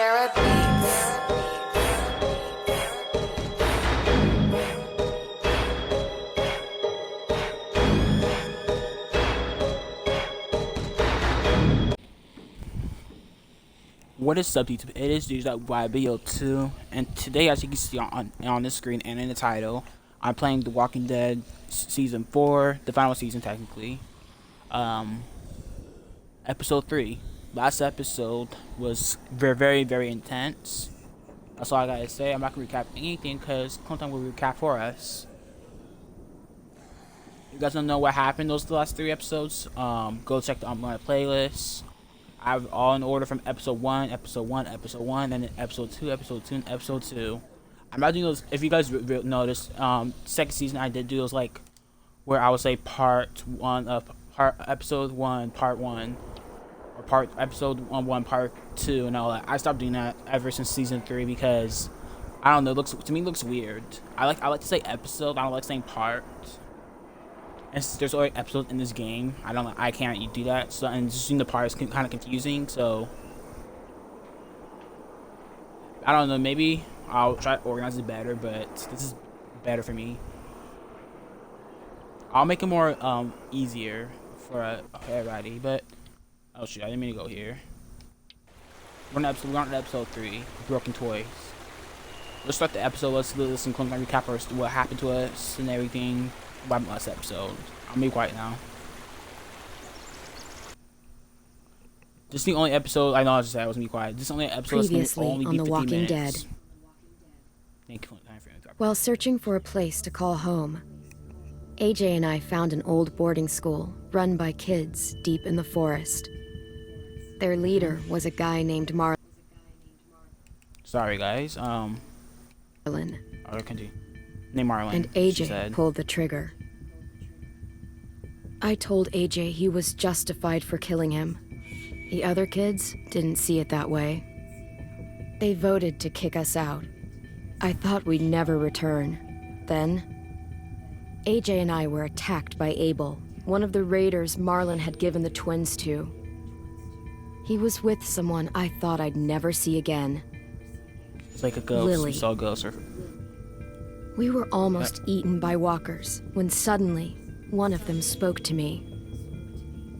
Vera Beats. What is up, YouTube? It is YBO2, and today, as you can see on the screen and in the title, I'm playing The Walking Dead Season 4, the final season technically. Episode 3. Last episode was very intense. That's all I gotta say. I'm not gonna recap anything because Clinton will recap for us. You guys don't know what happened those last 3 episodes? Go check my playlist. I have all in order from episode 1, then episode 2, and episode 2. I'm not doing those. If you guys noticed, second season I did do those like where I would say part 1 of episode 1, part 1, or episode 1, part 2, and all that. I stopped doing that ever since season 3 because I don't know. To me it looks weird. I like to say episode. I don't like saying part. And since there's already episodes in this game, I can't do that. So, and just seeing the parts kind of confusing. So I don't know. Maybe I'll try to organize it better, but this is better for me. I'll make it more easier for everybody. But oh shit, I didn't mean to go here. We're on episode 3, Broken Toys. Let's start the episode. Let's listen to my recap first, what happened to us and everything. By last episode. I'll be quiet now. This is the only episode I know. I just said I was gonna be quiet. This is the only episode Previously only on be The 15 Walking minutes. Dead. Thank you. While searching for a place to call home, AJ and I found an old boarding school run by kids deep in the forest. Their leader was a guy named Sorry, guys. Marlon, I'll continue. Name Marlon. and AJ pulled the trigger. I told AJ he was justified for killing him. The other kids didn't see it that way. They voted to kick us out. I thought we'd never return. Then, AJ and I were attacked by Abel, one of the raiders Marlon had given the twins to. He was with someone I thought I'd never see again. It's like a ghost. Lily. You saw a ghost. We were almost eaten by walkers when suddenly one of them spoke to me.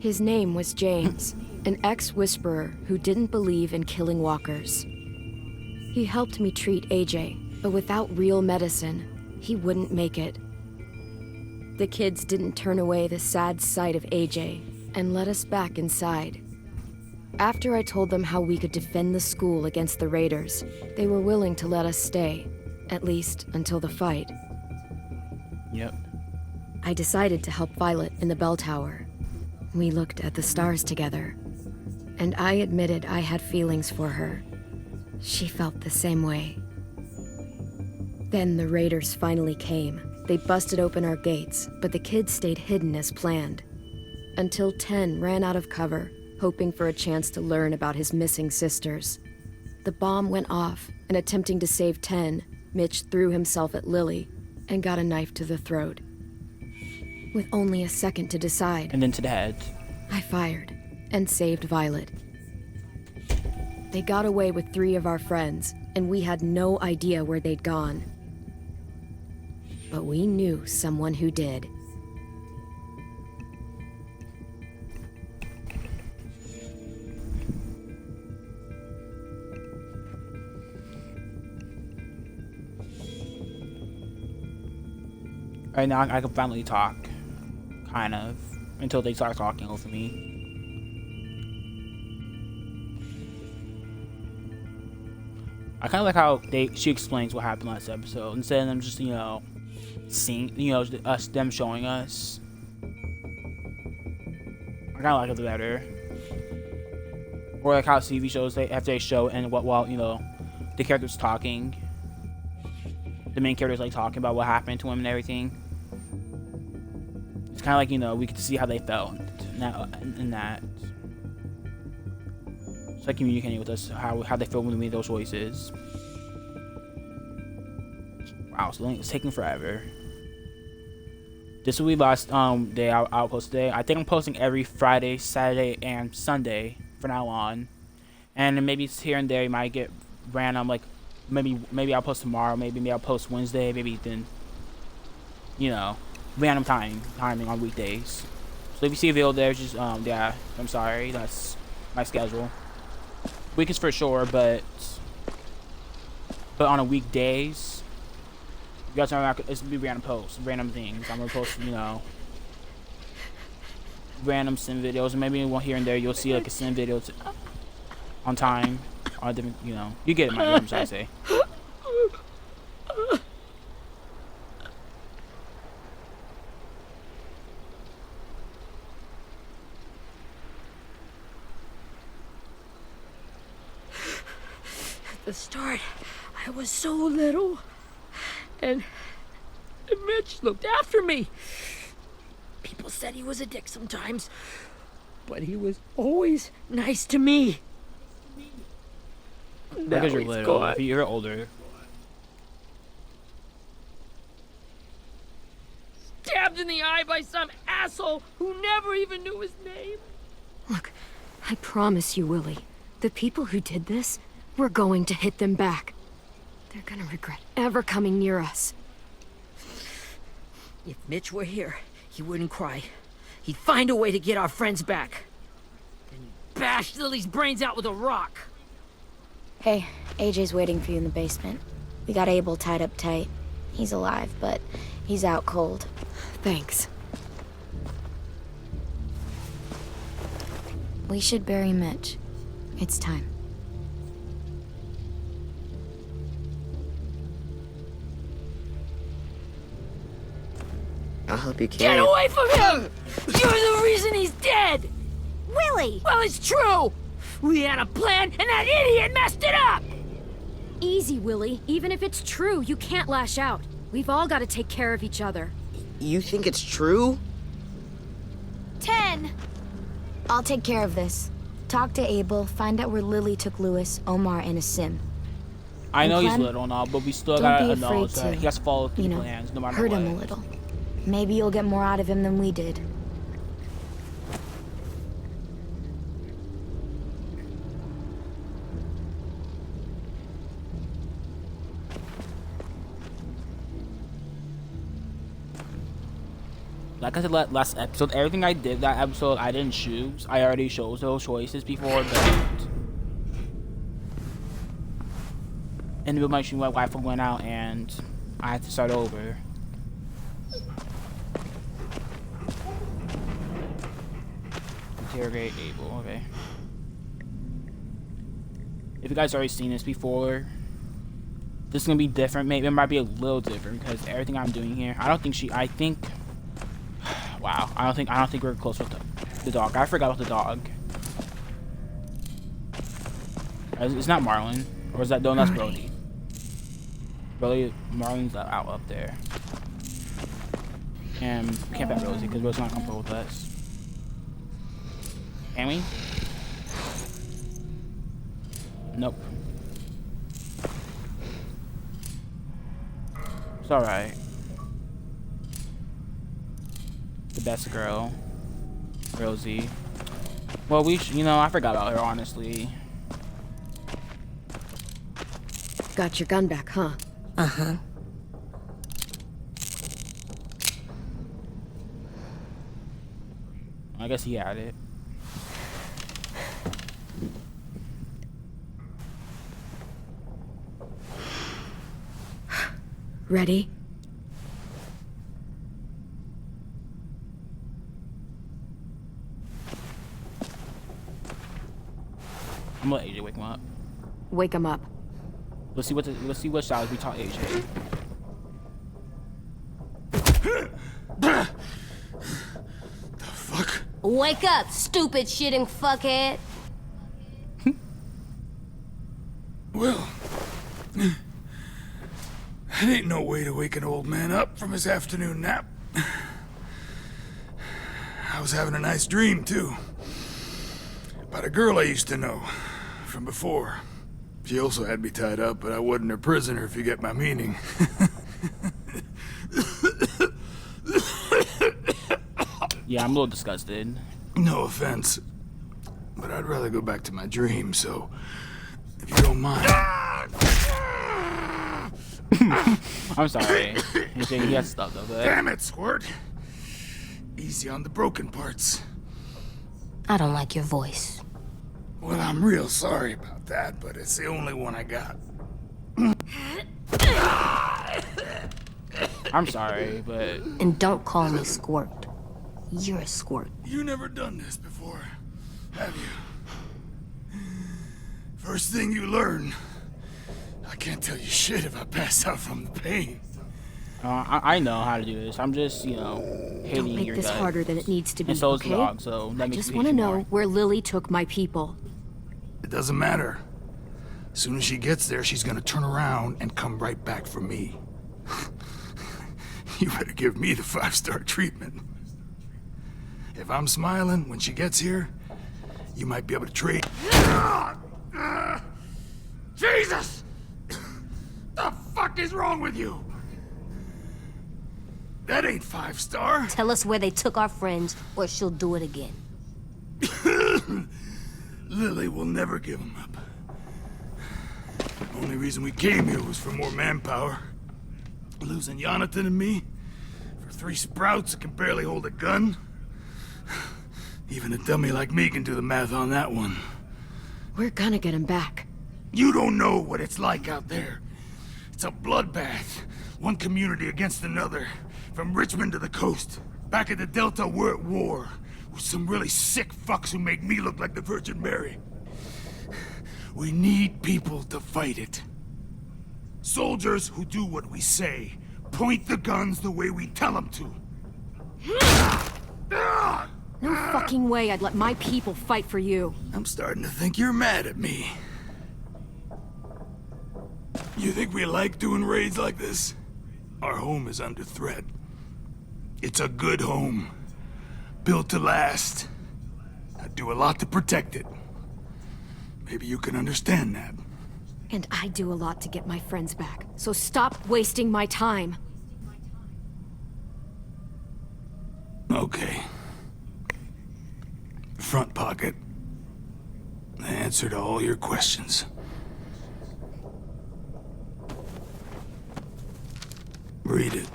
His name was James, an ex-whisperer who didn't believe in killing walkers. He helped me treat AJ, but without real medicine, he wouldn't make it. The kids didn't turn away the sad sight of AJ and let us back inside. After I told them how we could defend the school against the raiders, they were willing to let us stay, at least until the fight. Yep. I decided to help Violet in the bell tower. We looked at the stars together, and I admitted I had feelings for her. She felt the same way. Then the raiders finally came. They busted open our gates, but the kids stayed hidden as planned. Until 10 ran out of cover, hoping for a chance to learn about his missing sisters. The bomb went off, and attempting to save 10, Mitch threw himself at Lily and got a knife to the throat. With only a second to decide, And then to the head. I fired and saved Violet. They got away with 3 of our friends, and we had no idea where they'd gone. But we knew someone who did. Right now, I can finally talk. Kind of. Until they start talking over me. I kind of like how she explains what happened last episode instead of them just, seeing, them showing us. I kind of like it better. Or like how TV shows, after they show and while the character's talking. The main character's like talking about what happened to him and everything. It's kind of like, we get to see how they felt in that. It's like communicating with us, how they feel when we made those choices. Wow, so it's taking forever. This will be the last day I'll post today. I think I'm posting every Friday, Saturday, and Sunday from now on. And then maybe here and there you might get random, like maybe I'll post tomorrow, maybe I'll post Wednesday, maybe then, you know, random timing on weekdays. So if you see a video there, just yeah, I'm sorry, that's my schedule. Weekends for sure, but on a weekdays, you guys are not, it's gonna be random posts, random things. I'm gonna post, you know, random sim videos, and maybe one here and there you'll see like a sim video on time, or different, you know, you get it, what I'm trying to say. At the start, I was so little, and Mitch looked after me. People said he was a dick sometimes, but he was always nice to me. Because you're little. If you're older. Stabbed in the eye by some asshole who never even knew his name. Look, I promise you, Willie, the people who did this, we're going to hit them back. They're gonna regret ever coming near us. If Mitch were here, he wouldn't cry. He'd find a way to get our friends back. Then he'd bash Lily's brains out with a rock. Hey, AJ's waiting for you in the basement. We got Abel tied up tight. He's alive, but he's out cold. Thanks. We should bury Mitch. It's time. I'll help you carry Get it. away from him! You're the reason he's dead! Willie! Well, it's true! We had a plan, and that idiot messed it up! Easy, Willie. Even if it's true, you can't lash out. We've all got to take care of each other. You think it's true? 10! I'll take care of this. Talk to Abel, find out where Lily took Lewis, Omar, and a sim. I know he's Clem, little and all, but we still don't gotta be acknowledge afraid that to, he has to follow through you the know, plans, no matter hurt what. him a little. Maybe you'll get more out of him than we did. Like I said last episode, everything I did that episode, I didn't choose. I already chose those choices before, but in the middle of my stream, my wife went out and I had to start over. Interrogate Abel, okay. If you guys already seen this before, this is gonna be different. Maybe it might be a little different because everything I'm doing here, I think. Wow, I don't think we're close with the dog. I forgot about the dog. It's not Marlon, or is that? No, that's Brody. Brody, Marlon's out up there, and we can't bet Rosie because Rosie's not comfortable with us. Can we? Nope. It's alright. The best girl, Rosie. Well, you know, I forgot about her, honestly. Got your gun back, huh? Uh-huh. I guess he had it. Ready? I'm gonna let AJ wake him up. Wake him up. Let's see what styles we taught AJ. Fuck. Wake up, stupid shitting fuckhead. Well, that ain't no way to wake an old man up from his afternoon nap. I was having a nice dream, too. About a girl I used to know from before. She also had me tied up, but I wasn't her prisoner, if you get my meaning. Yeah, I'm a little disgusted. No offense. but I'd rather go back to my dream, so if you don't mind. I'm sorry. He got stuck though. But... Damn it, Squirt. Easy on the broken parts. I don't like your voice. Well, I'm real sorry about that, but it's the only one I got. I'm sorry, but... And don't call me Squirt. You're a squirt. You never done this before, have you? First thing you learn, I can't tell you shit if I pass out from the pain. I know how to do this. I'm just, you know, hitting Don't make your this gut. harder than it needs to be, And so is okay? the dog, so that I makes just me want to hate you know more. where Lily took my people. It doesn't matter. As soon as she gets there, she's gonna turn around and come right back for me. You better give me the 5-star treatment. If I'm smiling when she gets here, you might be able to trade. Jesus! The fuck is wrong with you? That ain't 5-star. Tell us where they took our friends, or she'll do it again. Lily will never give him up. Only reason we came here was for more manpower. Losing Jonathan and me for 3 sprouts that can barely hold a gun. Even a dummy like me can do the math on that one. We're gonna get him back. You don't know what it's like out there. It's a bloodbath. One community against another. From Richmond to the coast. Back at the Delta, we're at war. With some really sick fucks who make me look like the Virgin Mary. We need people to fight it. Soldiers who do what we say. Point the guns the way we tell them to. No fucking way I'd let my people fight for you. I'm starting to think you're mad at me. You think we like doing raids like this? Our home is under threat. It's a good home. Built to last. I do a lot to protect it. Maybe you can understand that. And I do a lot to get my friends back. So stop wasting my time. Okay. Front pocket. The answer to all your questions. Read it.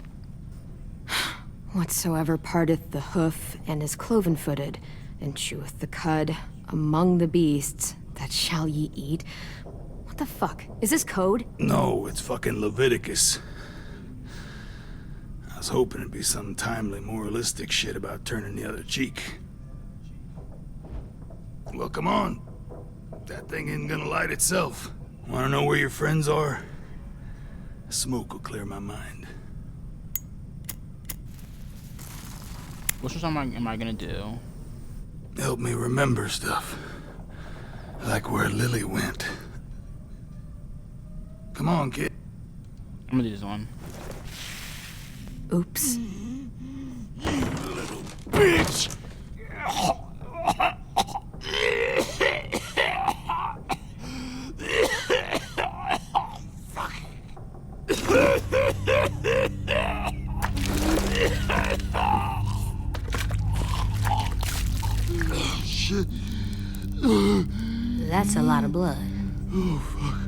Whatsoever parteth the hoof and is cloven-footed, and cheweth the cud among the beasts, that shall ye eat. What the fuck? Is this code? No, it's fucking Leviticus. I was hoping it'd be some timely, moralistic shit about turning the other cheek. Well, come on. That thing isn't gonna light itself. Wanna know where your friends are? Smoke will clear my mind. Which one am I gonna do? Help me remember stuff. Like where Lily went. Come on, kid. I'm gonna do this one. Oops. Bitch! Shit. That's a lot of blood. Oh, fuck.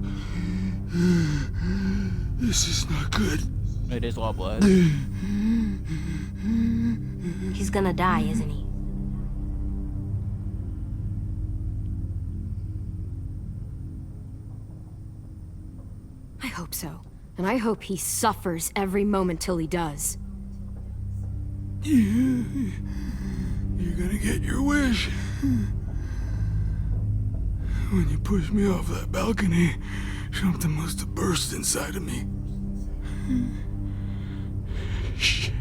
This is not good. It is a lot of blood. He's gonna die, isn't he? I hope so. And I hope he suffers every moment till he does. You're gonna get your wish. When you pushed me off that balcony, something must have burst inside of me. Shit.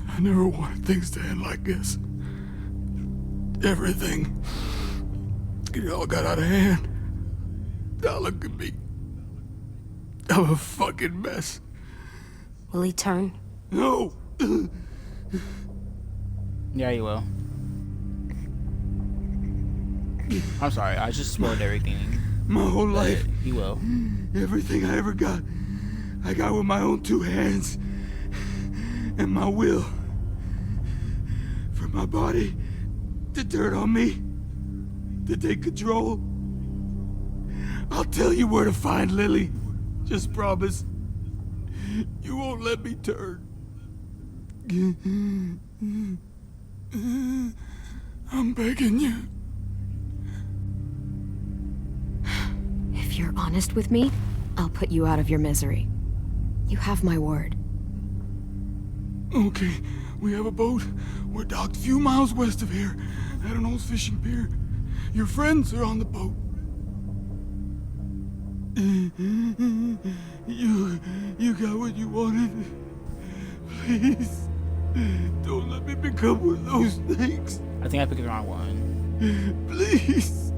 I never wanted things to end like this. Everything. It all got out of hand. Now look at me. I'm a fucking mess. Will he turn? No! Yeah, you will. I'm sorry, I just spoiled everything. My whole life, He will. everything I ever got, I got with my own 2 hands. And my will. From my body the dirt on me to take control. I'll tell you where to find Lily. Just promise you won't let me turn. I'm begging you. If you're honest with me, I'll put you out of your misery. You have my word. Okay, we have a boat. We're docked a few miles west of here at an old fishing pier. Your friends are on the boat. You got what you wanted. Please, don't let me become one of those things. I think I picked the wrong one. Please,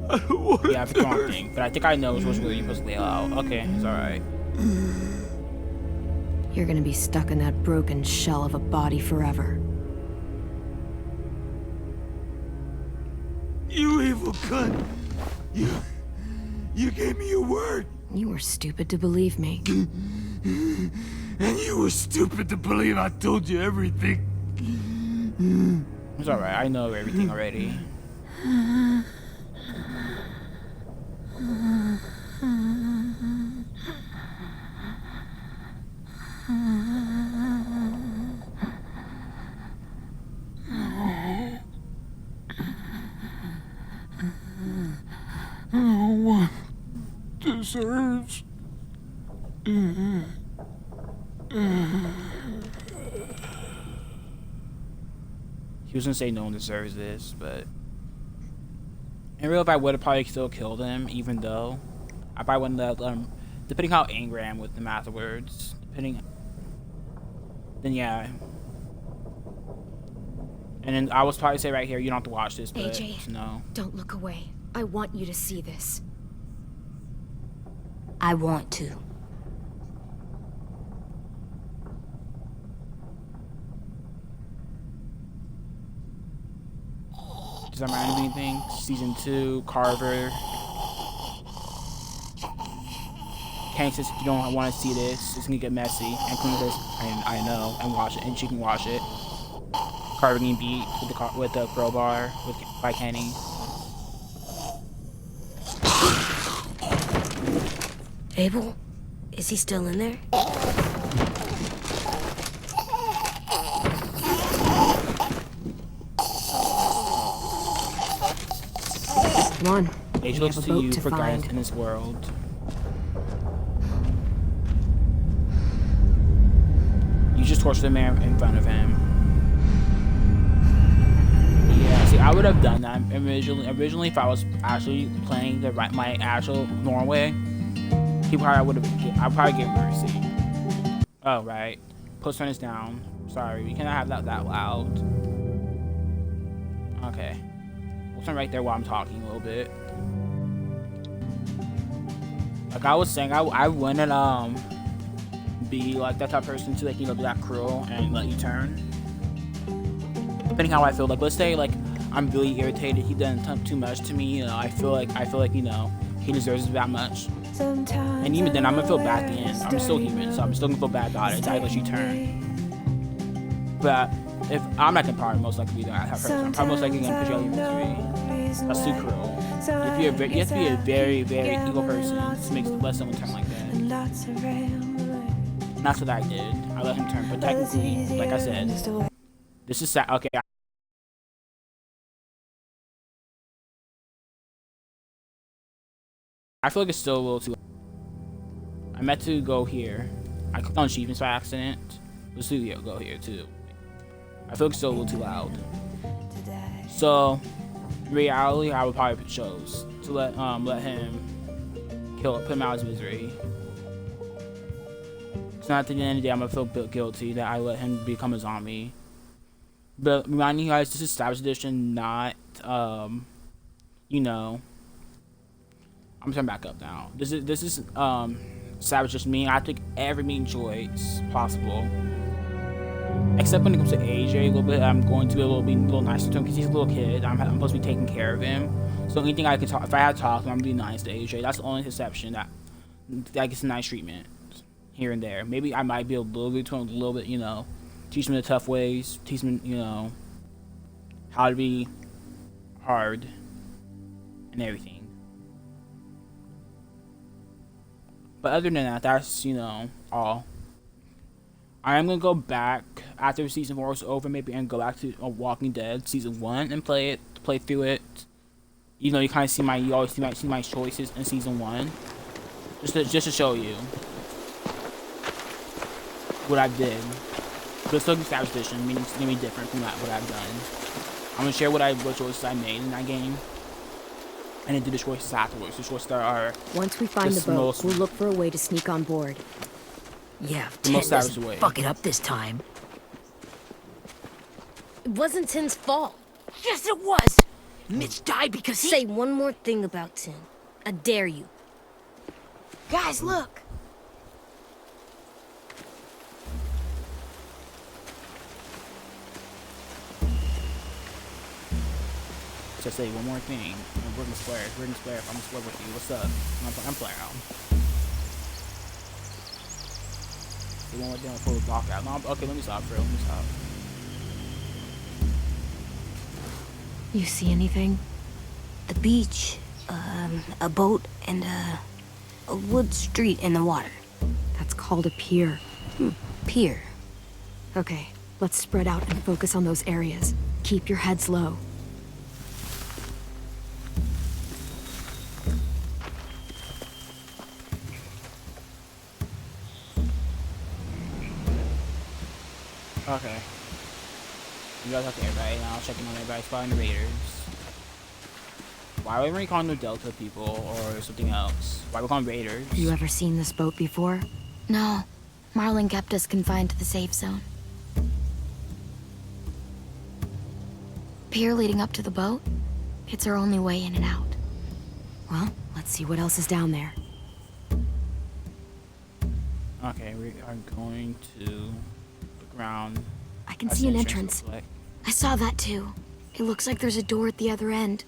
I don't want to. Yeah, I picked the wrong thing, but I think I know which was where you're supposed to lay out. Okay, it's alright. You're gonna be stuck in that broken shell of a body forever. You evil cunt! You gave me your word, You were stupid to believe me. and you were stupid to believe I told you everything. It's alright, I know everything already. No one deserves. He was gonna say no one deserves this, but in real life I would have probably still killed him, even though I probably wouldn't let depending how angry I am with him afterwards. Then yeah. And then I was probably say right here, you don't have to watch this, but AJ. no. Don't look away. I want you to see this. I want to. Does that remind me of anything? Season 2, Carver. Kang says if you don't want to see this, it's gonna get messy. And Queen says, I know, and watch it, and she can watch it. Carver getting beat with the crowbar by Kenny. Abel? Is he still in there? Come on. Age We looks have a to boat you to for guidance find. in this world. You just tortured the man in front of him. Yeah, see, I would have done that originally if I was actually playing my actual Norway. I probably get mercy. Oh, right. Post turn is down. Sorry, we cannot have that loud. Okay. We'll turn right there while I'm talking a little bit. Like I was saying, I wouldn't be like that type of person to like, you know, be that cruel and let you turn. Depending how I feel, like let's say like I'm really irritated, he done too much to me, you know, I feel like you know, he deserves it that much. And even then I'm gonna feel bad at the end. I'm still human, so I'm still gonna feel bad about it. I let you turn. But if I'm not gonna probably most likely be that type of person, I'm probably most likely gonna put you out of your misery. That's too cruel. You have to be a very, very evil person to let someone turn like that. And that's what I did. I let him turn, but technically, like I said, this is sad. Okay. I feel like it's still a little too. I meant to go here. I clicked on achievements by accident. Let's go here too. I feel like it's still a little too loud. So, in reality, I would probably chose to let him put him out of his misery. So at the end of the day, I'm gonna feel guilty that I let him become a zombie. But reminding you guys, this is Savage Edition, not you know. I'm turning back up now. This is Savage Edition. Me, I take every mean choice possible. Except when it comes to AJ a little bit, I'm going to be a little nicer to him because he's a little kid. I'm supposed to be taking care of him. So anything I can talk, if I had to talk to him, I'm gonna be nice to AJ. That's the only exception that gets a nice treatment here and there. Maybe I might be a little bit to him, a little bit, you know, teach him the tough ways, teach him, you know, how to be hard and everything. But other than that, that's, you know, all. I am gonna go back after season 4 is over, maybe, and go back to Walking Dead season 1 and play through it. Even though you kind of see you always see my choices in season 1, just to show you what I did. But it's still the Savage Edition, meaning it's gonna be different from what I've done. I'm gonna share what choices I made in that game, and then do the choices afterwards. The choices that are Once we find the boat, we'll look for a way to sneak on board. Yeah, if The most Tin savage doesn't way. fuck it up this time. It wasn't Tin's fault. Yes, it was! Mitch died because he... Say one more thing about Tin. I dare you. Guys, look! Just say one more thing. We're in the square. We're in the square. I'm in the square with you. What's up? I'm playing around. Say one more thing before we block out. No, okay, let me stop, bro. Let me stop. You see anything? The beach, a boat, and a wood street in the water. That's called a pier. Pier. Okay, let's spread out and focus on those areas. Keep your heads low. Okay. You guys have to everybody, and I'll check in on everybody spotting the raiders. Why are we calling them Delta people or something else? Why are we calling them raiders? You ever seen this boat before? No. Marlin kept us confined to the safe zone. Pier leading up to the boat? It's our only way in and out. Well, let's see what else is down there. Okay, we are going to look around. I can That's see an the entrance. looks like. I saw that too. It looks like there's a door at the other end.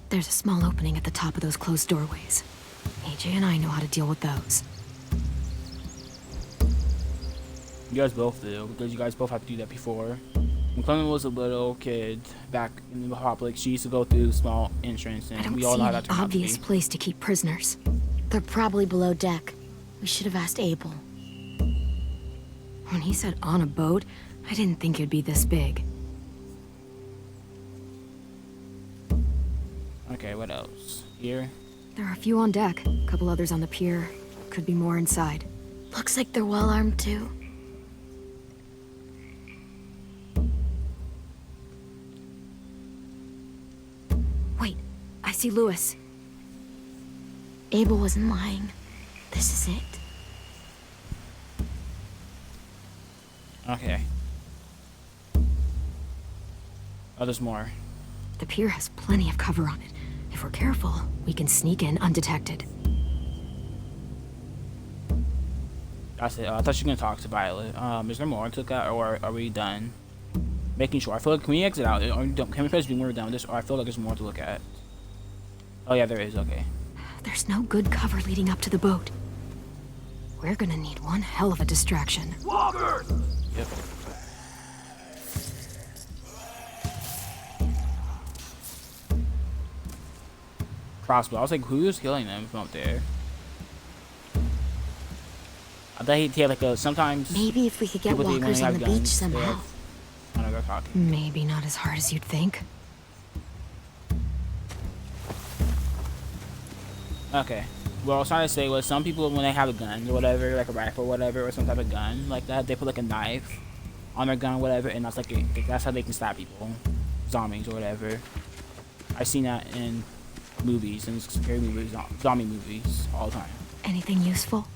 There's a small opening at the top of those closed doorways. AJ and I know how to deal with those. You guys both do, because you guys both have to do that before. When Clement was a little kid back in the Republic, she used to go through the small entrance, I and don't we all see know how any that turned out to be. obvious place to keep prisoners. They're probably below deck. We should have asked Abel. When he said on a boat, I didn't think it'd be this big. Okay, what else? Here? There are a few on deck, a couple others on the pier. Could be more inside. Looks like they're well armed too. Wait, I see Lewis. Abel wasn't lying. This is it. Okay. Oh, there's more. The pier has plenty of cover on it. If we're careful, we can sneak in undetected. That's it. I thought you were gonna talk to Violet. Is there more to look at, or are we done? Making sure. I feel like, can we exit out? Or can we press when we're done with this? Or I feel like there's more to look at. Oh yeah, there is. Okay. There's no good cover leading up to the boat. We're gonna need one hell of a distraction. Walker! Yep. Crossbow. I was like, who is killing them from up there? I thought he had like a sometimes. Maybe if we could get people think when walkers they on have the guns, beach they somehow. have- I don't know, they're talking. Maybe not as hard as you'd think. Okay. What I was trying to say was some people, when they have a gun or whatever, like a rifle or whatever, or some type of gun like that, they put like a knife on their gun or whatever, and that's like that's how they can stab people, zombies or whatever. I've seen that in movies and scary movies, zombie movies, all the time. Anything useful?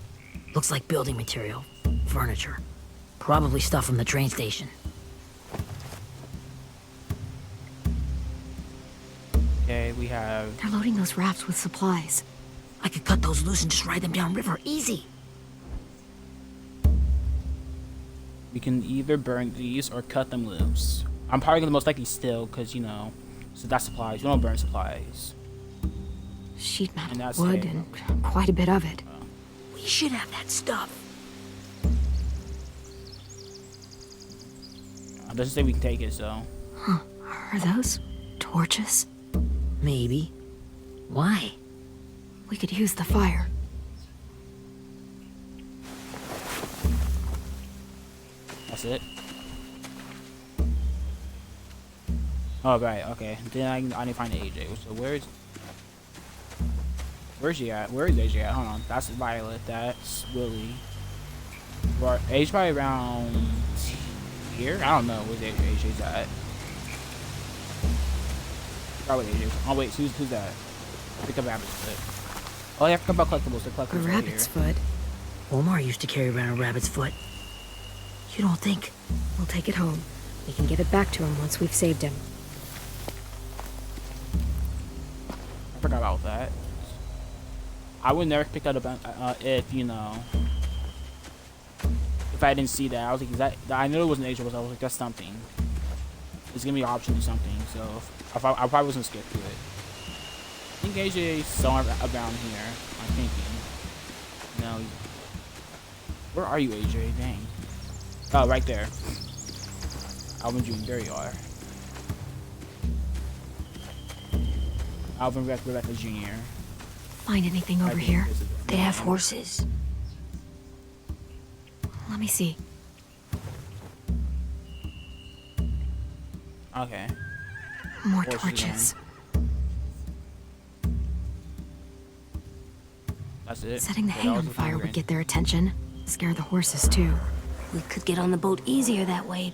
Looks like building material. Furniture. Probably stuff from the train station. Okay, we have. They're loading those rafts with supplies. I could cut those loose and just ride them downriver. Easy. We can either burn these or cut them loose. I'm probably gonna most likely still, cause you know, so that's supplies. We don't burn supplies. Sheet And metal, that's wood, it. and quite a bit of it. We should have that stuff. It doesn't say we can take it, so. Are those Torches? Maybe. Why? We could use the fire. That's it. Oh, right, okay. Then I need to find AJ. So where's she at? Where is AJ at? Hold on. That's Violet. That's Willie. AJ's probably around here? I don't know where AJ's at. Probably AJ. Oh, wait. Who's that? Pick up Rabbit's Foot. Oh, you have to come about collectibles. The collectibles A right rabbit's here. foot. Omar used to carry around a rabbit's foot. You don't think? We'll take it home. We can give it back to him once we've saved him. I forgot about that. I would never pick that up if, you know, if I didn't see that. I was like, I knew it wasn't AJ, but I was like, that's something. It's gonna be an option to something, so I probably wasn't skip to it. I think AJ is somewhere around here, I'm thinking. No, where are you, AJ? Dang. Oh, right there. Alvin Jr., there you are. Alvin Rebecca Jr. Find anything over here? They have horses. Let me see. Okay. More Horses torches. That's it. Setting the Okay, hay that on was fire green. would get their attention. Scare the horses, too. We could get on the boat easier that way.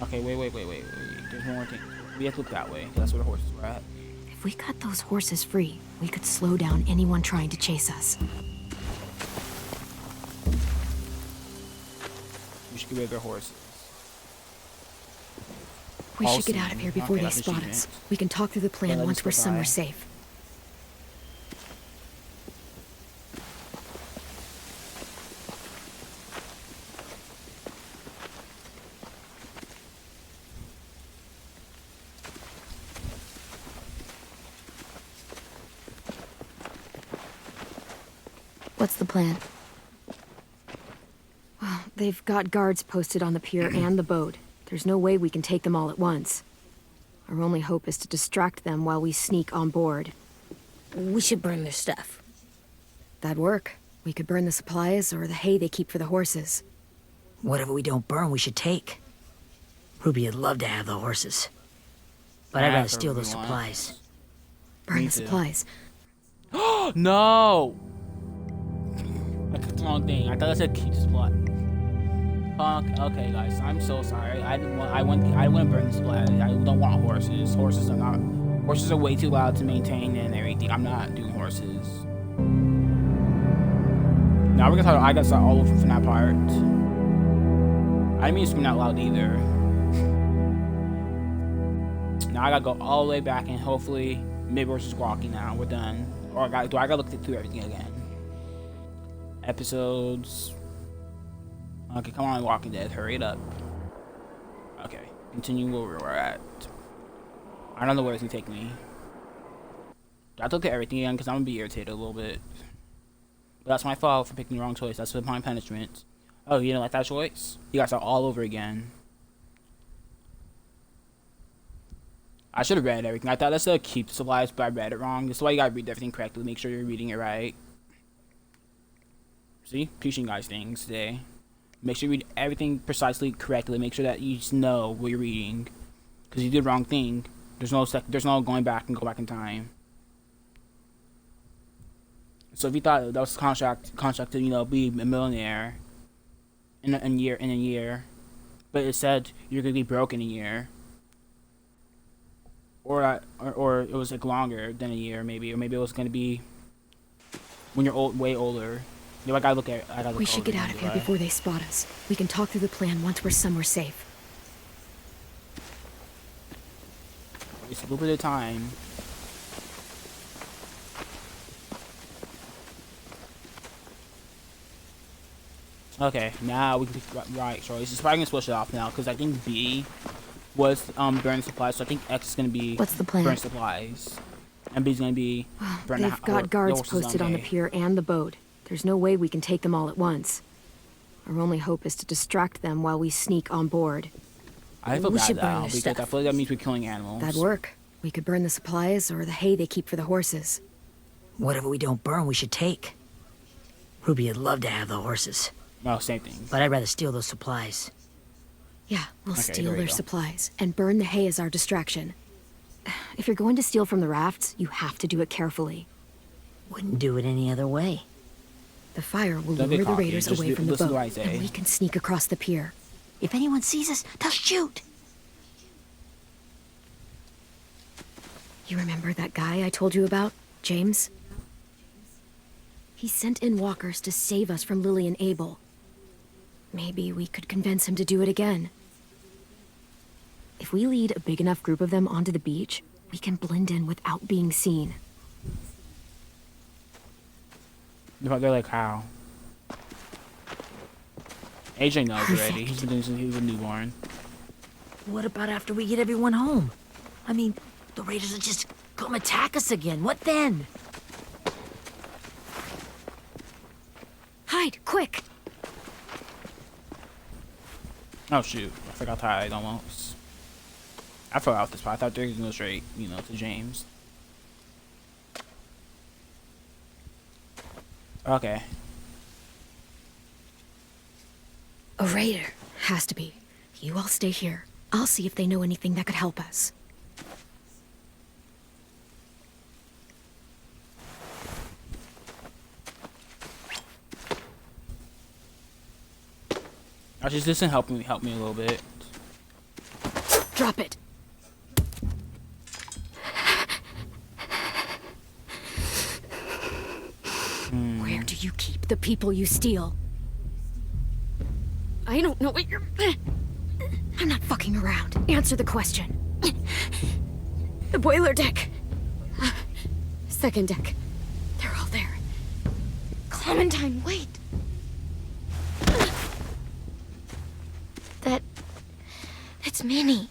Okay, wait. There's one more thing. We have to look that way. 'Cause that's where the horses were at. If we cut those horses free, we could slow down anyone trying to chase us. We should get rid of their horses. We All should get out of seen. here before Okay, they that's spot achievement. us. We can talk through the plan Yeah, let once us we're go somewhere by. safe. What's the plan? Well, they've got guards posted on the pier and the boat. There's no way we can take them all at once. Our only hope is to distract them while we sneak on board. We should burn their stuff. That'd work. We could burn the supplies or the hay they keep for the horses. Whatever we don't burn, we should take. Ruby would love to have the horses. But I'd Yeah, rather that's steal what those we want. supplies. Burn Me the too. supplies. No! I clicked the wrong thing. I thought I said keep the supply. Okay, guys, I'm so sorry. I want to burn the supply. I don't want horses. Horses are way too loud to maintain and everything. I'm not doing horses. Now we're gonna talk. I gotta start all over from that part. I didn't mean to scream out loud either. Now I gotta go all the way back and hopefully maybe we're just walking now. We're done. Or I gotta look through everything again. Episodes. Okay, come on, Walking Dead, hurry it up. Okay, continue where we're at. I don't know where it's gonna take me. I have to look at everything again because I'm gonna be irritated a little bit. But that's my fault for picking the wrong choice. That's my punishment. Oh, you didn't like that choice? You guys are all over again. I should have read everything. I thought I said keep the supplies, but I read it wrong. That's why you gotta read everything correctly. Make sure you're reading it right. See? Teaching you guys things today. Make sure you read everything precisely correctly. Make sure that you just know what you're reading. Because you did the wrong thing. There's no going back and go back in time. So if you thought that was contract to, you know, be a millionaire in a year, but it said you're gonna be broke in a year, or it was like longer than a year, maybe, or maybe it was gonna be when you're way older. You know, I gotta look at. We should get out of here before they spot us. We can talk through the plan once we're somewhere safe. It's a little bit of time. Okay, now we can right. So this is probably gonna switch it off now because I think B was burn supplies. So I think X is gonna be What's the plan? burn supplies, and B's gonna be burn They've got guards posted on the pier and the boat. There's no way we can take them all at once. Our only hope is to distract them while we sneak on board. I feel We bad should burn now their because stuff. I feel like that means we're killing animals. That'd work. We could burn the supplies or the hay they keep for the horses. Whatever we don't burn, we should take. Ruby would love to have the horses, No, same thing. but I'd rather steal those supplies. Yeah, we'll Okay, steal here we their go. supplies and burn the hay as our distraction. If you're going to steal from the rafts, you have to do it carefully. Wouldn't do it any other way. The fire will Don't lure get the cocky, raiders just away from the listen to boat, what I say. and we can sneak across the pier. If anyone sees us, they'll shoot. You remember that guy I told you about, James? He sent in walkers to save us from Lily and Abel. Maybe we could convince him to do it again. If we lead a big enough group of them onto the beach, we can blend in without being seen. They're like, how? AJ knows already. Perfect. He's been doing since he was a newborn. What about after we get everyone home? I mean, the raiders will just come attack us again. What then? Hide, quick! Oh shoot, I forgot to hide almost. I forgot out this part. I thought they were gonna go straight, to James. Okay. A raider. Has to be. You all stay here. I'll see if they know anything that could help us. Actually, this can help me a little bit. Drop it. Where do you keep the people you steal? I don't know what you're... I'm not fucking around. Answer the question. The boiler deck. Second deck. They're all there. Clementine, wait. That's Minnie.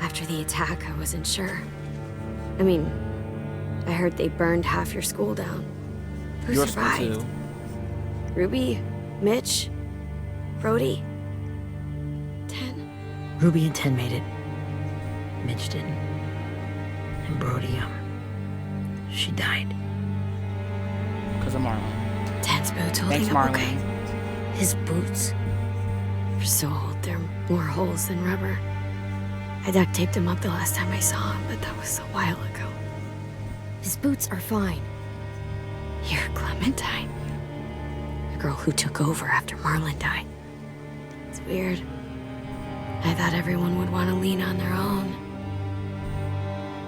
After the attack, I wasn't sure. I mean, I heard they burned half your school down. Who Your school survived? too. Ruby? Mitch? Brody? 10? Ruby and 10 made it. Mitch didn't. And Brody, she died. Because of Marlon. 10's boots holding Thanks, up Marlon. okay. His boots? They're so old, they're more holes than rubber. I duct taped him up the last time I saw him, but that was a while ago. His boots are fine. You're Clementine. The girl who took over after Marlon died. It's weird. I thought everyone would want to lean on their own.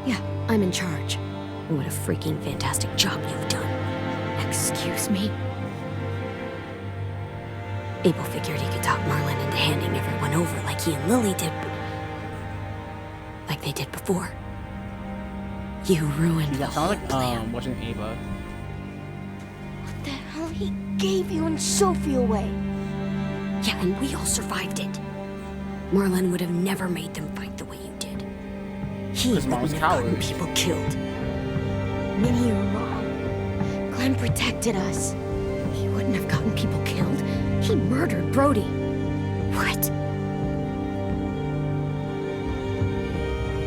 Yeah, I'm in charge. And what a freaking fantastic job you've done. Excuse me? Abel figured he could talk Marlon into handing everyone over like he and Lily did, but... like they did before. You ruined the Yeah, whole sounds like plan. watching Ava. What the hell? He gave you and Sophie away. Yeah, and we all survived it. Marlon would have never made them fight the way you did. He Because wouldn't Marlon's have gotten cowards. people killed. Minnie, you're wrong. Glenn protected us. He wouldn't have gotten people killed. He murdered Brody. What?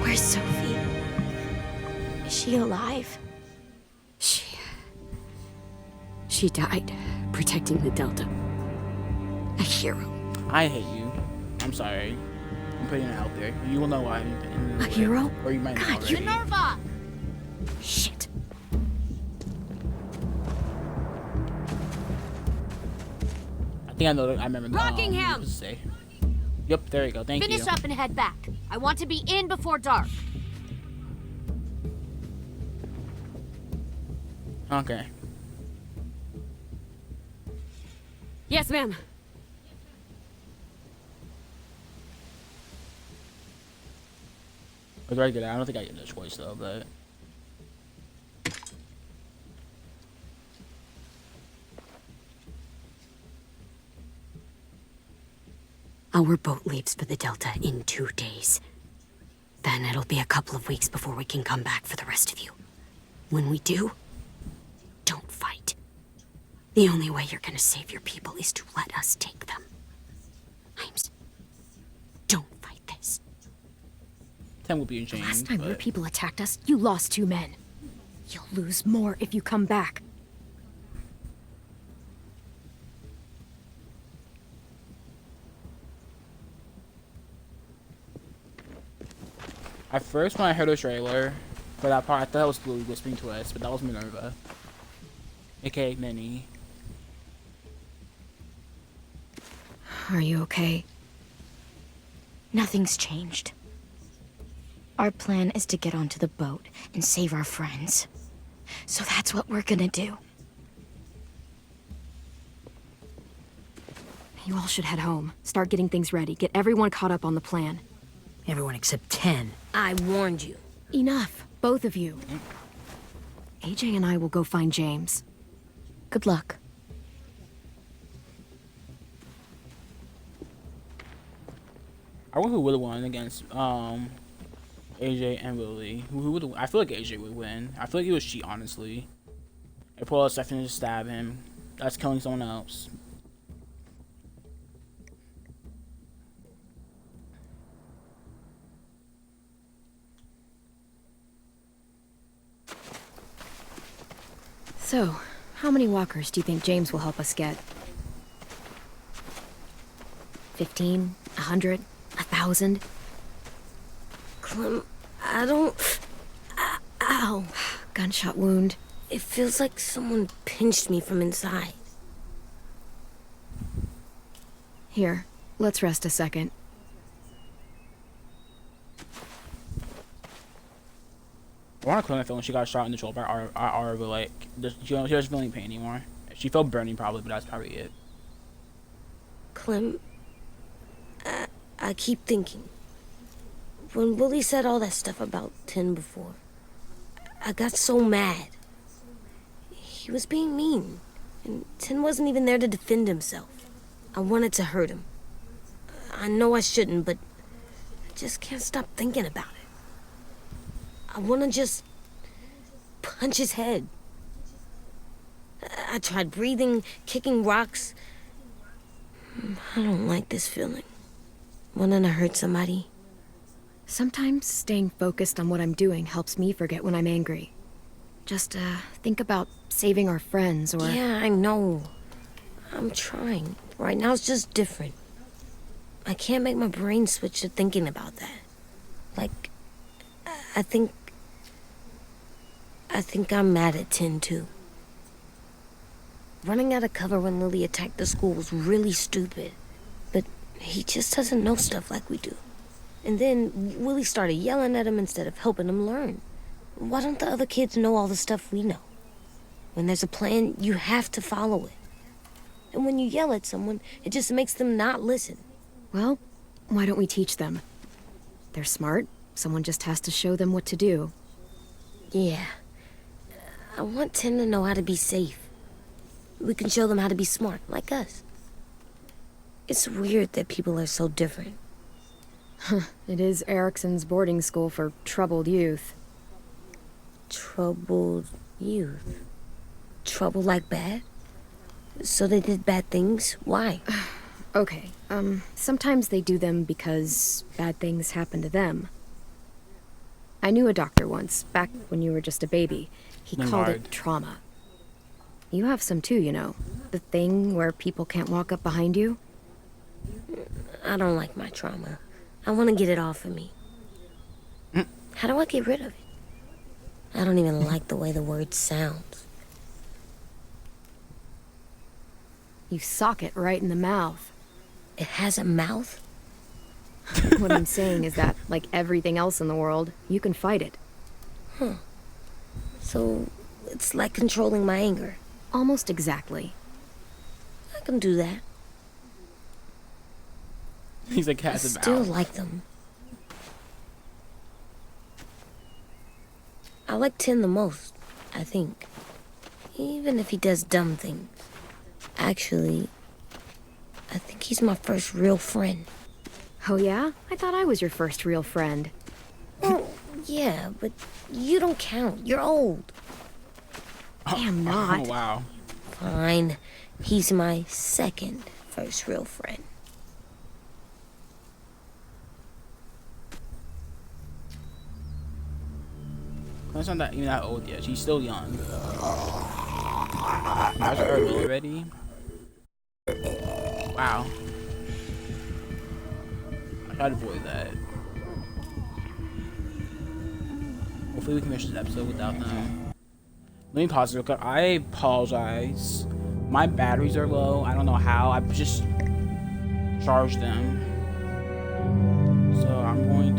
Where's Sophie? Is she alive? She died protecting the Delta. A hero. I hate you. I'm sorry. I'm putting it out there. You will know why. A hero? Or you might know God, you already. Minerva! Shit. I think I know. I remember. Rockingham! What to say. Yep, there you go. Thank Finish you. up and head back. I want to be in before dark. Okay. Yes, ma'am. What do I get? I don't think I get no choice though, but. Our boat leaves for the Delta in 2 days. Then it'll be a couple of weeks before we can come back for the rest of you. When we do, don't fight. The only way you're gonna save your people is to let us take them. Don't fight this. Tim will be in chains. Last time your but people attacked us, you lost 2 men. You'll lose more if you come back. At first, when I heard the trailer for that part, I thought it was Lily whispering to us, but that was Minerva, aka Minnie. Are you okay? Nothing's changed. Our plan is to get onto the boat and save our friends. So that's what we're gonna do. You all should head home. Start getting things ready. Get everyone caught up on the plan. Everyone except 10. I warned you. Enough, both of you. AJ and I will go find James. Good luck. I wonder who would have won against AJ and Lily. Who would? I feel like AJ would win. I feel like he would cheat, honestly. If Paul is definitely to stab him, that's killing someone else. So, how many walkers do you think James will help us get? 15? 100? 1,000? Clem, I don't... Ow. Gunshot wound. It feels like someone pinched me from inside. Here, let's rest a second. I want to Clem feel when she got shot in the shoulder by Ara, but like, she doesn't feel any pain anymore. She felt burning probably, but that's probably it. Clem, I keep thinking. When Willie said all that stuff about Tin before, I got so mad. He was being mean, and Tin wasn't even there to defend himself. I wanted to hurt him. I know I shouldn't, but I just can't stop thinking about it. I want to just punch his head. I tried breathing, kicking rocks. I don't like this feeling. Wanting to hurt somebody. Sometimes staying focused on what I'm doing helps me forget when I'm angry. Just, think about saving our friends or... Yeah, I know. I'm trying. Right now it's just different. I can't make my brain switch to thinking about that. Like, I think I'm mad at Tin, too. Running out of cover when Lily attacked the school was really stupid. But he just doesn't know stuff like we do. And then Willie started yelling at him instead of helping him learn. Why don't the other kids know all the stuff we know? When there's a plan, you have to follow it. And when you yell at someone, it just makes them not listen. Well, why don't we teach them? They're smart. Someone just has to show them what to do. Yeah. I want Tin to know how to be safe. We can show them how to be smart, like us. It's weird that people are so different. It is Erickson's boarding school for troubled youth. Troubled youth? Trouble like bad? So they did bad things? Why? Okay, sometimes they do them because bad things happen to them. I knew a doctor once, back when you were just a baby. He called it trauma. You have some too, you know. The thing where people can't walk up behind you. I don't like my trauma. I want to get it off of me. How do I get rid of it? I don't even like the way the word sounds. You sock it right in the mouth. It has a mouth? What I'm saying is that, like everything else in the world, you can fight it. Huh. So, it's like controlling my anger. Almost exactly. I can do that. He's like, I has a still mouth. like them. I like Tin the most, I think. Even if he does dumb things. Actually, I think he's my first real friend. Oh yeah? I thought I was your first real friend. Yeah, but you don't count. You're old. I am not. Oh, wow. Fine. He's my second first real friend. That's not that, even that old yet. She's still young. How's her already? Wow. I tried to avoid that. Hopefully we can finish this episode without them. Let me pause it real quick. I apologize. My batteries are low. I don't know how. I've just charged them. So I'm going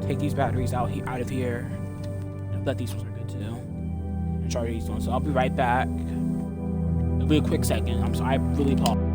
to take these batteries out of here. And let these ones are good too. And charge these ones. So I'll be right back. It'll be a quick second. I'm sorry. I really apologize.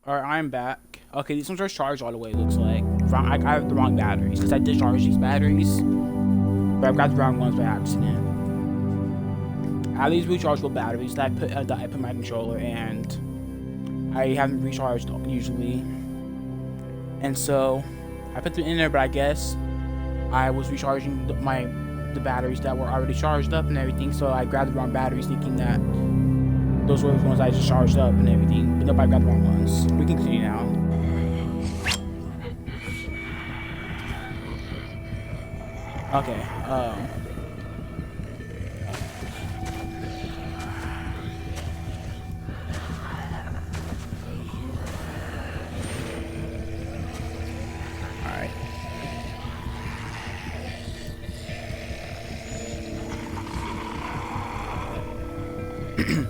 Alright, I'm back. Okay, these ones are charged all the way, it looks like. I have the wrong batteries, because I discharged these batteries. But I've got the wrong ones by accident. I have these rechargeable batteries that I put in my controller, and I haven't recharged usually. And so, I put them in there, but I guess I was recharging the batteries that were already charged up and everything, so I grabbed the wrong batteries thinking that those were the ones I just charged up and everything, but nobody got the wrong ones. We can continue now. Okay, alright.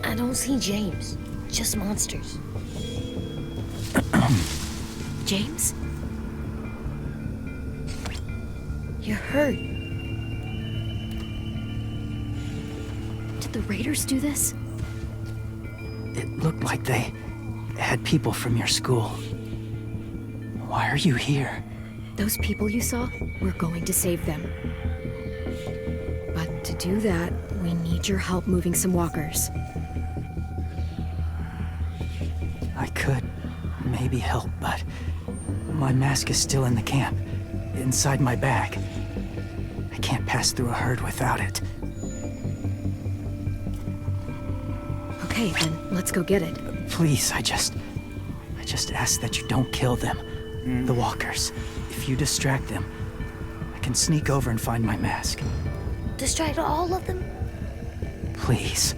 I don't see James. Just monsters. James? You're hurt. Did the raiders do this? It looked like they had people from your school. Why are you here? Those people you saw, we're going to save them. But to do that, we need your help moving some walkers. I could maybe help, but my mask is still in the camp, inside my bag. I can't pass through a herd without it. Okay, then let's go get it. Please, I just ask that you don't kill them. The walkers. If you distract them, I can sneak over and find my mask. Distract all of them? Please.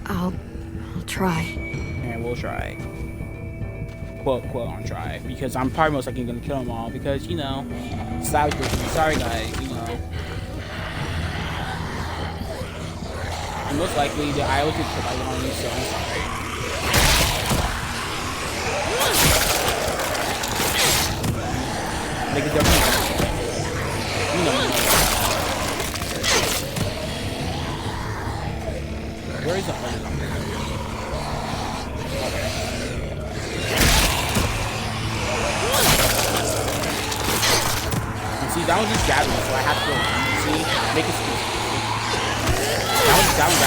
I'll try. And we'll try. Quote, on try. Because I'm probably most likely gonna kill them all because, you know, savage person. Sorry guys, you know. And most likely, I always get killed by one of these, so I'm sorry. Like, it's definitely, you know. Where is the plan? See, that was just gathering, so I have to go. See? Make it speak. That was gathering.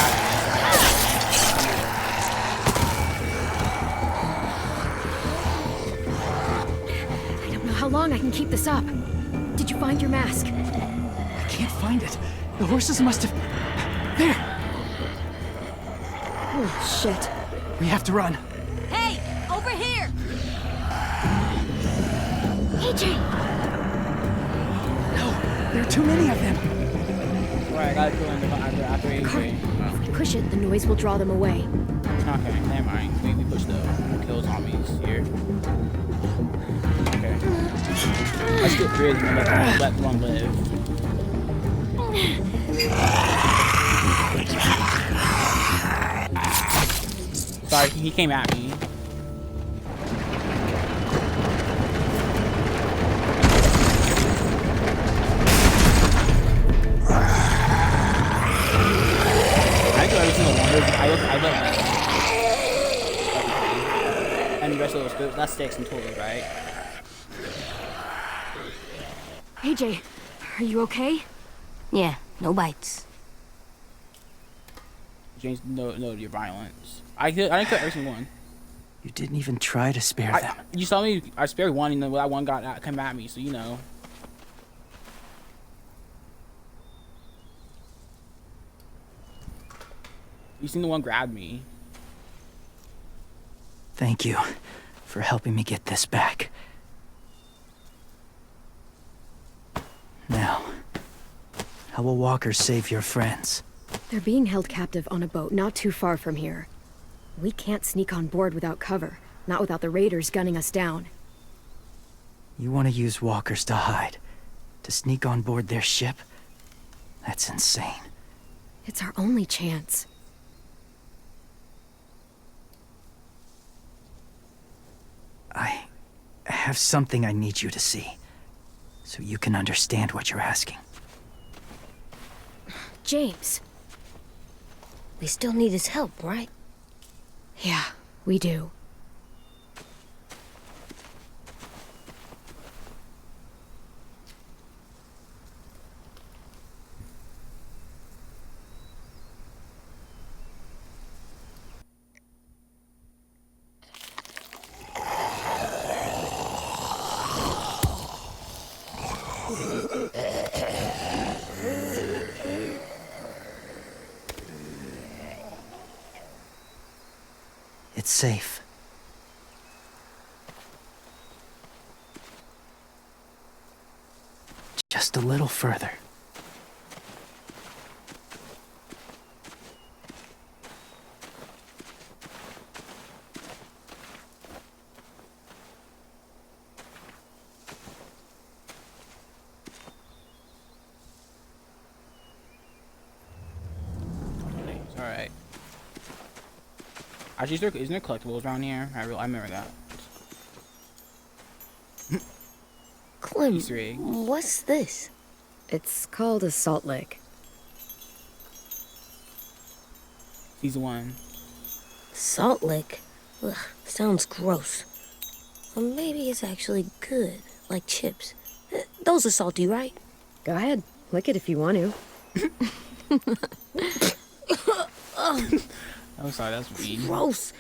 I don't know how long I can keep this up. Did you find your mask? I can't find it. The horses must have... There! Oh, shit. We have to run. Hey, over here! AJ! No, there are too many of them. Right, I gotta kill him after Carl, AJ. if we push it, the noise will draw them away. Okay, never mind. We push the kill zombies here. Okay. Let's get rid of him and let one live. Sorry, he came at me. I do every single one. I let and the rest of those good. That's 6 in total, right? AJ, are you okay? Yeah, no bites. James, no, your violence. I didn't kill every single one. You didn't even try to spare them. You saw me. I spared one, and then that one got come at me. So you know. You seen the one grab me. Thank you for helping me get this back. Now, how will Walker save your friends? They're being held captive on a boat not too far from here. We can't sneak on board without cover, not without the raiders gunning us down. You want to use walkers to hide? To sneak on board their ship? That's insane. It's our only chance. I have something I need you to see, so you can understand what you're asking. James. We still need his help, right? Yeah, we do. It's safe. Just a little further. All right. Actually, isn't there collectibles around here? I remember that. Clem, Easter eggs. what's this? It's called a salt lick. Season 1. Salt lick? Ugh, sounds gross. Or maybe it's actually good, like chips. Those are salty, right? Go ahead, lick it if you want to. I'm sorry, that's mean. Gross.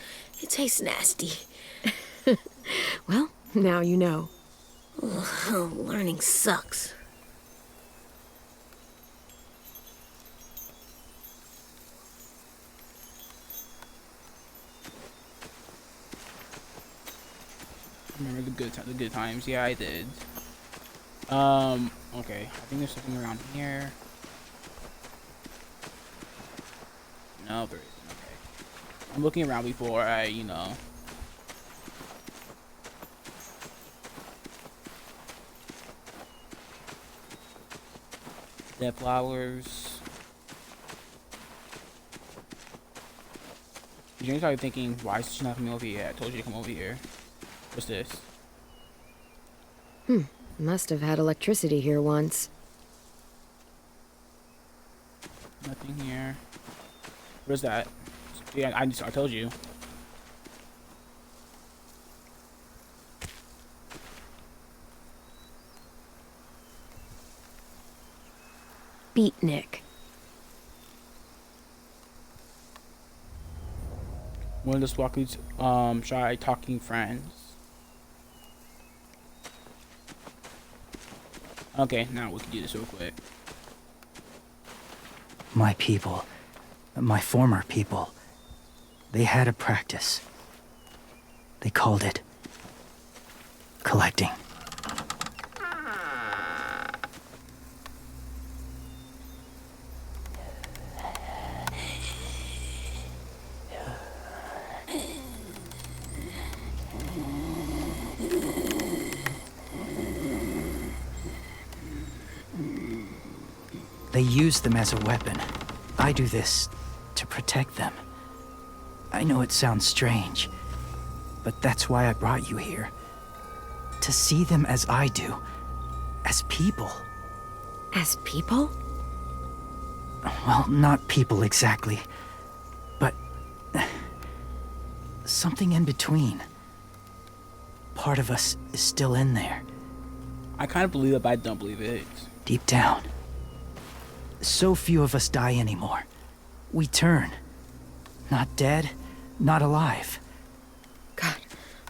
It tastes nasty. Well, now you know. Ugh, learning sucks. Remember the good times? Yeah, I did. Okay. I think there's something around here. No, there isn't. Okay. I'm looking around before I, you know. Dead flowers. James started thinking, why is she not coming over here? I told you to come over here. What's this? Must have had electricity here once. Nothing here. What is that? Yeah, I told you. Beatnik. One of the Swaku's shy talking friends. Okay, now we can do this real quick. My people, my former people, they had a practice. They called it collecting. use them as a weapon. I do this to protect them. I know it sounds strange, but that's why I brought you here. To see them as I do, as people. As people? Well, not people exactly, but something in between. Part of us is still in there. I kind of believe it, but I don't believe it. Deep down. So few of us die anymore. We turn. Not dead, not alive. God,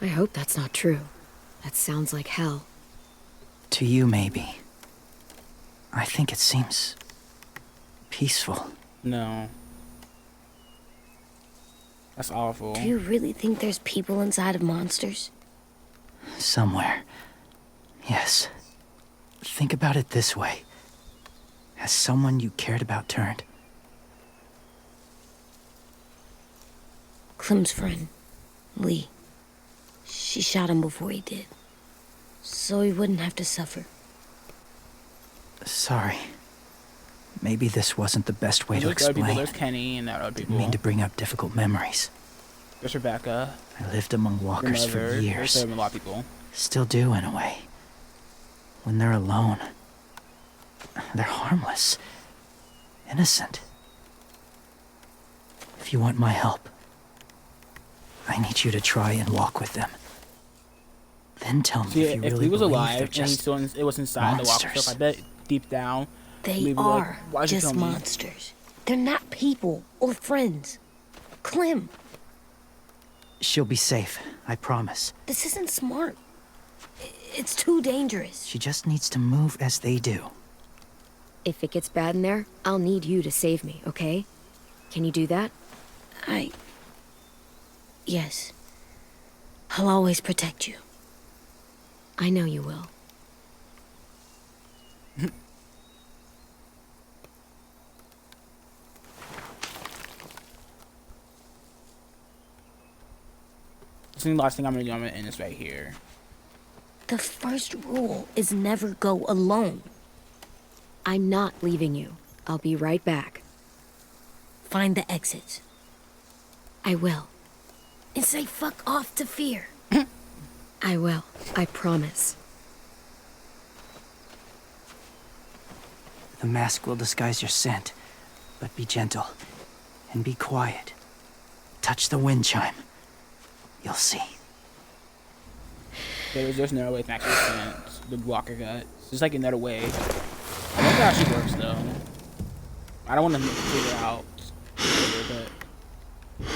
I hope that's not true. That sounds like hell. To you, maybe. I think it seems peaceful. No. That's awful. Do you really think there's people inside of monsters? Somewhere. Yes. Think about it this way. Has someone you cared about turned? Clem's friend, Lee. She shot him before he did. So he wouldn't have to suffer. Sorry. Maybe this wasn't the best way to There's other people. explain. There's Kenny and that other people. Didn't mean to bring up difficult memories. There's Rebecca. I lived among Your walkers for mother. years. There's a lot of people. Still do, in a way. When they're alone, they're harmless. Innocent. If you want my help, I need you to try and walk with them. Then tell me See, if you if really he was believe alive they're and he just still it was inside the walker monsters. stuff, I bet deep down They we'd be like, are "Why'd you just kill me?" monsters. They're not people or friends. Clem, She'll be safe, I promise. this isn't smart. It's too dangerous. She just needs to move as they do. If it gets bad in there, I'll need you to save me, okay? Can you do that? Yes. I'll always protect you. I know you will. This is the last thing I'm gonna do. I'm gonna end this right here. The first rule is never go alone. I'm not leaving you. I'll be right back. Find the exits. I will. And say fuck off to fear. I will. I promise. The mask will disguise your scent, but be gentle and be quiet. Touch the wind chime. You'll see. There's another way to actually stand the walker gut. There's like another way. I think that actually works though. I don't want to figure it out later, but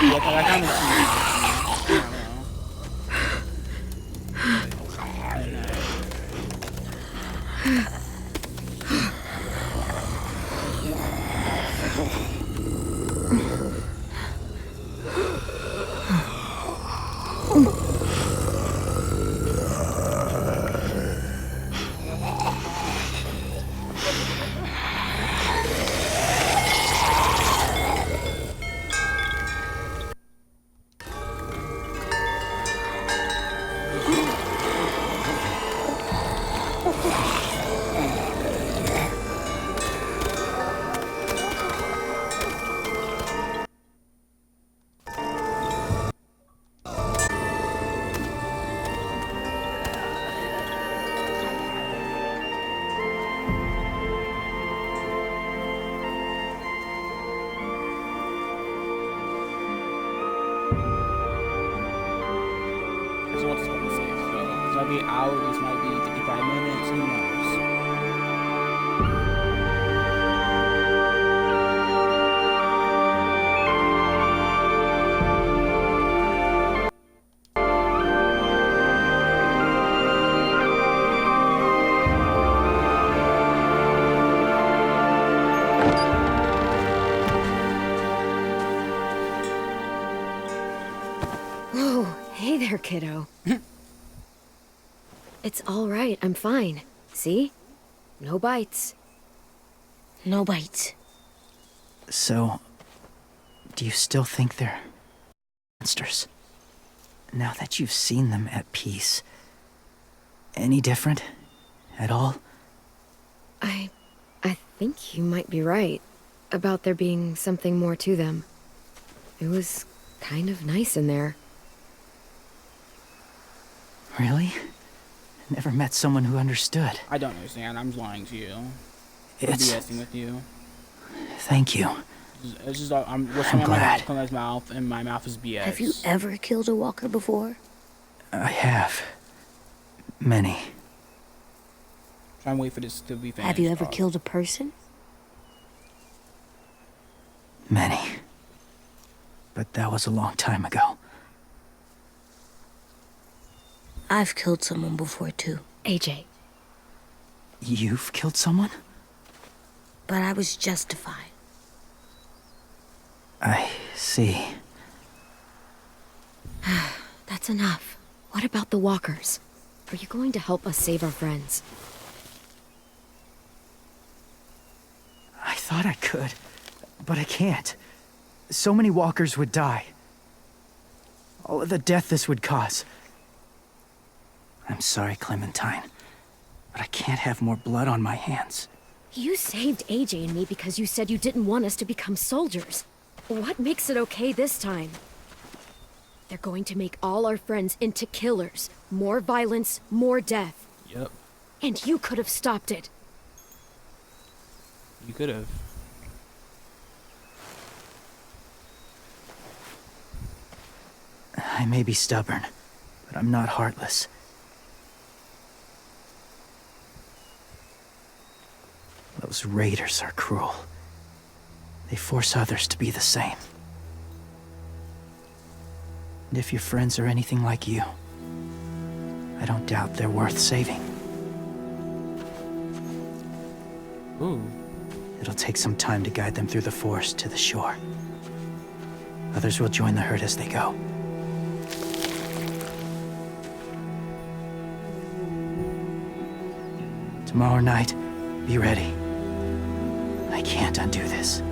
yeah, 'cause I kind of see. I don't know. This is what it's going to say. So this might be an hour. This might be 55 minutes. Who knows? Hey there, kiddo. It's all right. I'm fine. See? No bites. No bites. So, do you still think they're monsters? Now that you've seen them at peace, any different at all? I think you might be right about there being something more to them. It was kind of nice in there. Really? Never met someone who understood. I don't understand. I'm lying to you. I'm It's... BSing with you. Thank you. It's just I'm listening to my mouth come out of his mouth, and my mouth is BS. Have you ever killed a walker before? I have. Many. Try and wait for this to be finished. Have you ever killed a person? Many. But that was a long time ago. I've killed someone before, too. AJ. You've killed someone? But I was justified. I see. That's enough. What about the walkers? Are you going to help us save our friends? I thought I could, but I can't. So many walkers would die. All of the death this would cause. I'm sorry, Clementine, but I can't have more blood on my hands. You saved AJ and me because you said you didn't want us to become soldiers. What makes it okay this time? They're going to make all our friends into killers. More violence, more death. Yep. And you could have stopped it. You could have. I may be stubborn, but I'm not heartless. Those raiders are cruel. They force others to be the same. And if your friends are anything like you, I don't doubt they're worth saving. Ooh. It'll take some time to guide them through the forest to the shore. Others will join the herd as they go. Tomorrow night, be ready. I can't undo this.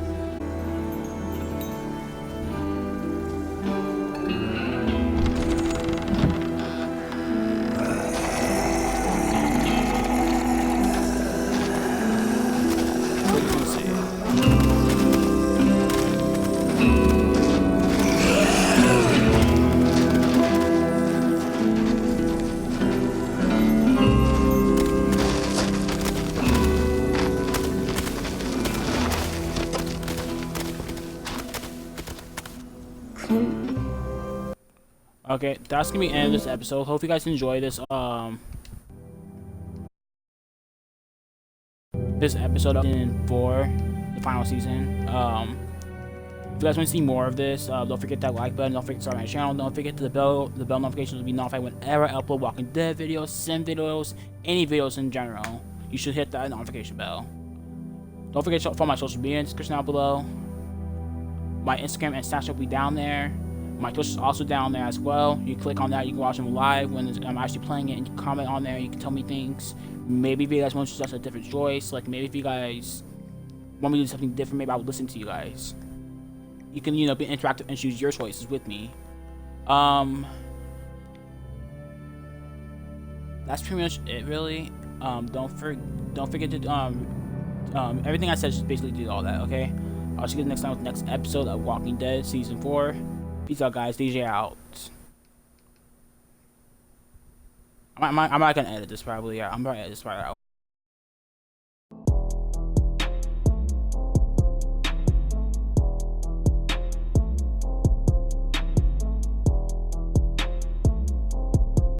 Okay, that's gonna be the end of this episode. Hope you guys enjoy this this episode of season 4, the final season. If you guys want to see more of this, don't forget that like button, don't forget to subscribe to my channel, don't forget the bell notifications will be notified whenever I upload Walking Dead videos, Sim videos, any videos in general. You should hit that notification bell. Don't forget to follow my social media in the description down below. My Instagram and Snapchat will be down there. My Twitch is also down there as well. You click on that, you can watch them live when I'm actually playing it, and you can comment on there, you can tell me things. Maybe if you guys want to suggest a different choice, like maybe if you guys want me to do something different, maybe I would listen to you guys. You can, you know, be interactive and choose your choices with me. That's pretty much it, really. Don't forget to everything I said just basically did all that. Okay, I'll see you next time with the next episode of Walking Dead season 4. Peace out, guys. DJ out. I'm not gonna edit this probably. Yeah, I'm gonna edit this part out.